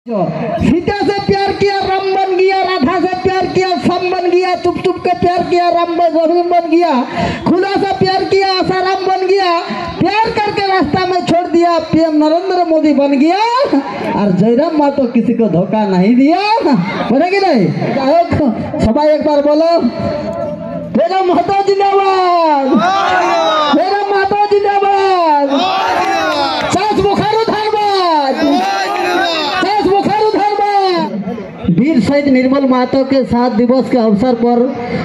सीता से प्यार किया राम बन गया, राधा से प्यार किया सम बन गया, चुप चुप के प्यार किया राम रहीम बन गया, खुदा से प्यार किया आसाराम बन गया, प्यार करके रास्ता में छोड़ दिया पीएम नरेंद्र मोदी बन गया, और जयराम माँ तो किसी को धोखा नहीं दिया। बोले कि नहीं? सभा एक बार बोलो, जयराम महतो जिंदाबाद, जयराम महतो जिंदाबाद, वीर शहीद निर्मल महतो के 7 दिवस के अवसर पर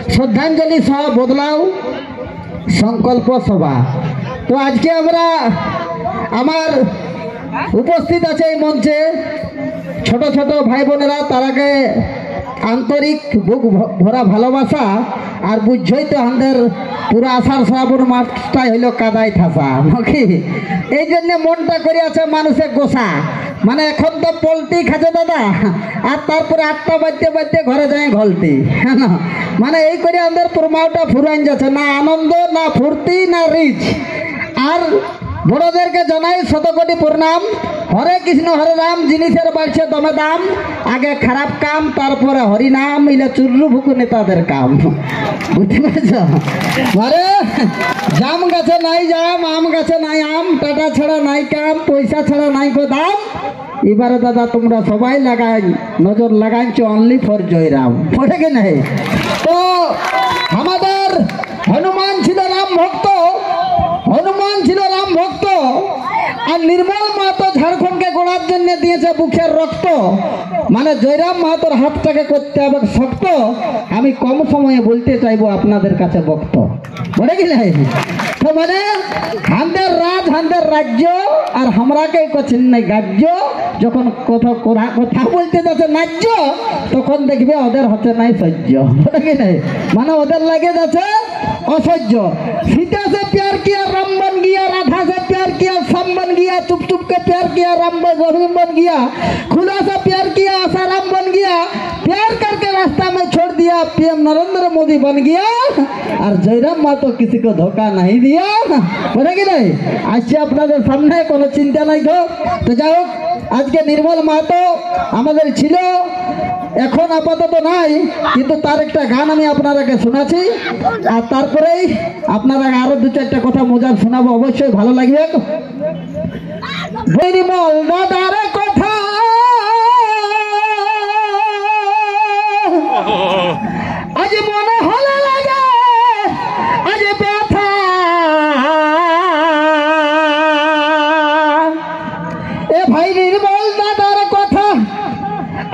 श्रद्धांजलि सभा बदलाव संकल्प सभा। तो आज के हमार उपस्थित आछे मंचे छोट छोट भाई बोनेरा तारा के आंतरिक बुक भरा भालोबासा और बुझई तो हमारे पूरा आषाढ़ श्रावण मासटाई हलो कादाय थासा नाकि এই জন্য মনটা করে আছে মানুষের গোসা মানে এখন তো পোল্ট্রি খাচ্ছে দাদা আর তারপরে 8টা বাজতে বাজতে ঘরে যায় ঘলতি না মানে এই করে আমাদের প্রমাণটা ফুরাইন যাচ্ছে না আনন্দ না ফুর্তি না রিচ। আর বড়দেরকে জানাই শতকোটি প্রণাম। হরে কৃষ্ণ হরে রাম জিনিসের বাড়ছে দমে দাম, আগে খারাপ কাম তারপরে হরি নাম, ইলে চুরলু ভুকু নেতাদের কাম। বুঝতে পারছ? আরে জাম গাছে নাই জাম, আম গাছে নাই আম, টাটা ছাড়া নাই কাম, পয়সা ছাড়া নাই গো দাম। এবারে দাদা তোমরা সবাই লাগাই নজর লাগাইছো অনলি ফর জয়রাম। পড়ে কি নাই? তো আমাদের হনুমান ছিল রাম ভক্ত, হনুমান ছিল রাম ভক্ত, আর নির্মল মাহাতো ঝাড়খণ্ডকে গোড়ার জন্য দিয়েছে বুকের রক্ত। মানে জয়রাম মাহাতোর হাতটাকে করতে হবে শক্ত। আমি কম সময়ে বলতে চাইবো আপনাদের কাছে বক্ত। বলে কি নাই? তো মানে হামদের রাজ হামদের রাজ্য, আর হামরাকে করছেন নাই গাজ্য। যখন কথা বলতে যাচ্ছে ন্যায্য, তখন দেখবে ওদের হচ্ছে নাই সহ্য। বলে কি নাই? মানে ওদের লাগে যাচ্ছে असह्य। सीता से प्यार किया राम बन गया, राधा से प्यार किया सम बन गया, चुप चुप के प्यार किया राम रहीम बन गया, खुदा से प्यार किया आसाराम बन गया, प्यार करके रास्ता में छोड़ दिया पीएम नरेंद्र मोदी बन गया, और जयराम माँ तो किसी को धोखा नहीं दिया। बोले कि नहीं? आज से আপনাদের সামনে কোনো চিন্তা নাই তো যাই হোক, আজকে নির্মল মাহাতো আমাদের ছিল, এখন আপাতত নাই, কিন্তু তার একটা গান আমি আপনাদেরকে শোনাচ্ছি, আর তারপরেই আপনারা আরো 2-4টা কথা মজার শোনাবো, অবশ্যই ভালো লাগবে। নির্মল দাদার কথা আজ মনে হলে লাগে, আজ ব্যথা এ ভাই নির্মল দাদার কথা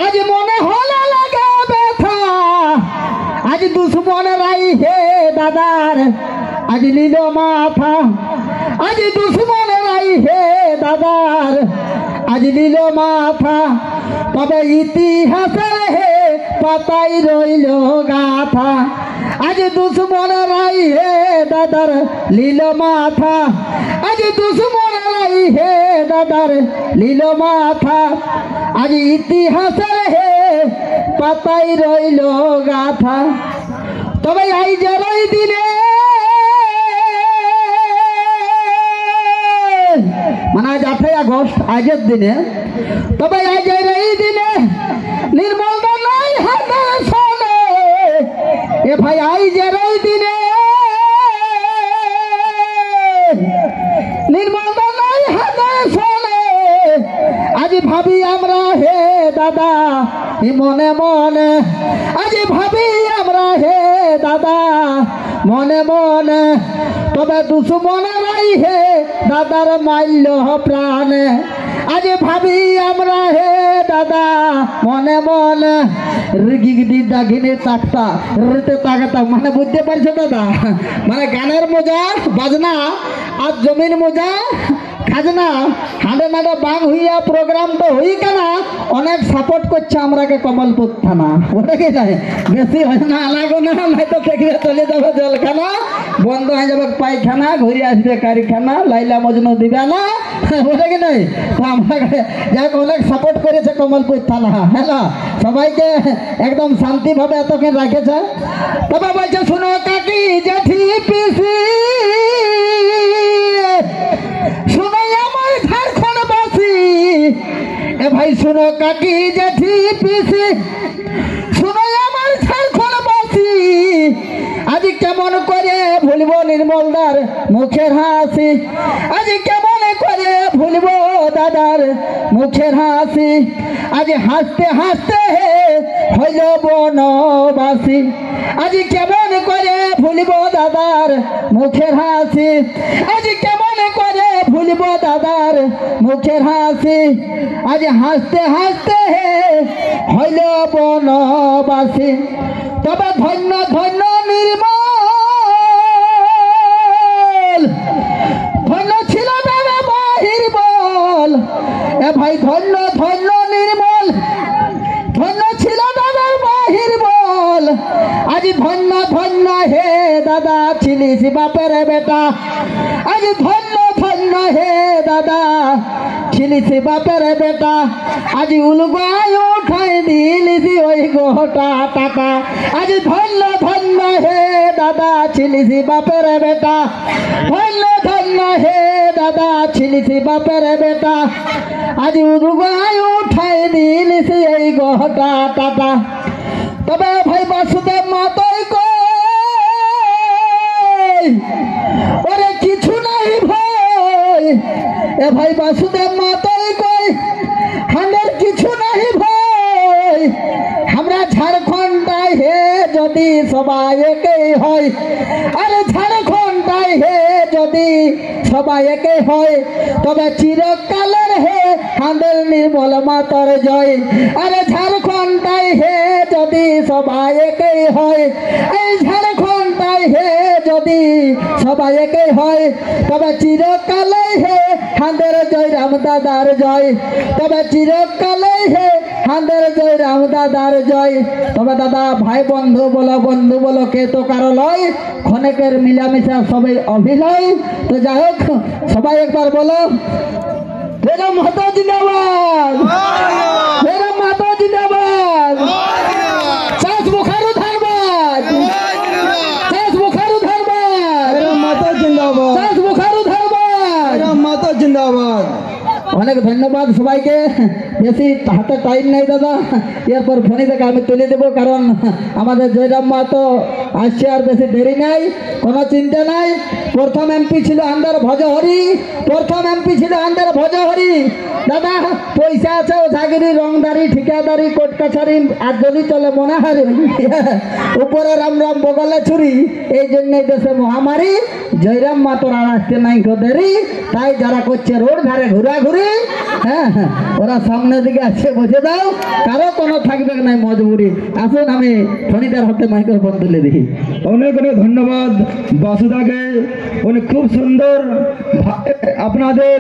আজ মনে হলে লাগে ব্যথা, আজ দুশ্মনেরাই হে দাদার আজ নিল মাথা, আজ দুশ্মনেরাই হে দাদার আজ নিল মাথা, তবে ইতিহাসের হে পাতাই রইল গাথা, আজ দুশ্মনেরাই হে দাদার লীল মাথা, আজ দুশ্মনেরাই হে দাদার লীল মাথা, আজ ইতিহাসের হে পাতাই রইল গাথা। তবে আইজের ওই দিনে মানে আজ 8ই আগস্ট আজের দিনে, তবে আজের এই দিনে নির্মল নাই হাতে শোনে, এ ভাই আইজের এই দিনে নির্মল নাই হাতে শোনে, আজ ভাবি আমরা হে দাদা মনে মনে, আজ ভাবি আমরা হে দাদা মনে মনে, তবে দুশ্মনেরাই হে দাদার মাল্য প্রাণে, আজ ভাবি আমরা হে দাদা মনে মনে। রিগিগি দাগিনে তাকতা রেতে তাকাতা, মানে বুঝতে পারছো দাদা? মানে গানের মজা বাজনা আর জমিন মজা খাজনা হাঁড়ে নাড়ে বাং হইয়া প্রোগ্রাম তো হই কেনা, অনেক সাপোর্ট করছে আমরাকে কমলপুর থানা। ওটা কি যায় বেশি হয় না লাগো না, নাই তো দেখবে চলে যাবে জলখানা, বন্ধ হয়ে যাবে পায়খানা, ঘুরে আসবে কারখানা, লাইলা মজনু দিবে না। ওটা কি নাই? তো আমরা যাক অনেক সাপোর্ট করেছে কমলপুর থানা। হ্যালো, সবাইকে একদম শান্তিভাবে এতক্ষণ রাখেছে। তবে বলছে শুনো কাকি জেঠি পিসি, শুনো আমার ঝাড়খণ্ডবাসী, এ ভাই শুনো কাকি জেঠি পিসি, শুনো আমার ঝাড়খণ্ডবাসী, আজ কেমন করে ভুলব নির্মলদার মুখের হাসি, আজ কেমন করে ভুলব দাদার মুখের হাসি, আজ হাসতে হাসতে হইল বনবাসী, আজ কেমন করে ভুলব দাদার মুখের হাসি, আজ কেমন করে ভুলব দাদার মুখের হাসি, আজ হাসতে হাসতে হইল বনবাসী। তবে ধন্য ধন্য নির্মল, ধন্য ছিল দাদা বাহির বল, এ ভাই ধন্য ধন্য নির্মল, ধন্য ছিল দাদার বাহির বল, আজ ধন্য ধন্য হে দাদা ছিলিস বাপের বেটা, আজ ধন্য ধন্য হে দাদা ছিলিস বাপের বেটা, আজ উলগায় উঠাই দিলিস ওই গোটা টাকা, আজ ধন্য ধন্য হে দাদা ছিলিস বাপের বেটা, ধন্য ধন্য হে দাদা ছিলিস বাপের বেটা, আজ উলগায় উঠাই দিলিস এই গোটা টাকা। তবে ভাই বাসুদেব মাতই কই ওরে কিছু নাই ভয়, এ ভাই বাসুদেব মাতই কই আমাদের কিছু নাই ভয়, আমরা ঝাড়খণ্ডায় হে যদি সবাই একই হয়, আরে ঝাড়খণ্ডায় হে যদি সবাই একই হয়, তবে চিরকালের হে আমাদের নির্মল মাতর জয়, আরে ঝাড়খণ্ডায় হে যদি সবাই একই হয়, এই ঝাড়খণ্ডায় হে যদি সবাই একই হয়, তবে চিরকালে হে আমাদের জয় রাম দাদার জয়, তবে চিরকালে হে আমাদের জয় রাম দাদার জয়। তবে দাদা ভাই বন্ধু বলো কে তো কারো লয়, ক্ষণেকের মিলামিশা সবাই অভিনয়। তো যাই হোক সবাই একবার বলো জয় মাতা জিন্দাবাদ, জয় মাতা জিন্দাবাদ, সাস বুখারু ধন্যবাদ, সাস বুখারু ধন্যবাদ, মাতা জিন্দাবাদ, সাস বুখারু ধন্যবাদ, মাতা জিন্দাবাদ। অনেক ধন্যবাদ সবাইকে। বেশি হাতে টাইম নেই দাদা, এরপর ফোনে থেকে আমি তুলে দেবো, কারণ আমাদের জয়রাম মাহাতো আসছে, আর বেশি দেরি নাই, কোনো চিন্তা নাই। প্রথম এমপি ছিল আমাদের ভজহরি, প্রথম এমপি ছিল আমাদের ভজহরি। দাদা পয়সা আছে, ওঝাগিরি, রংদারি, ঠিকাদারি, কোর্ট কাছারি, আর যদি চলে মনে হয় উপরে রাম রাম বগলে ছুরি, এই জন্যই দেশে মহামারী। জয়রাম মাহাতোর আর আসতে নাই দেরি, তাই যারা করছে রোড ধারে ঘোরাঘুরি, হ্যাঁ ওরা সামনের দিকে আছে, বুঝে দাও, কারো কোনো থাকবে নাই মজবুরি। আসুন আমি ফণিদার হাতে মাইক্রোফোন তুলে দিই। অনেক অনেক ধন্যবাদ বাসুদাকে, অনেক খুব সুন্দর আপনাদের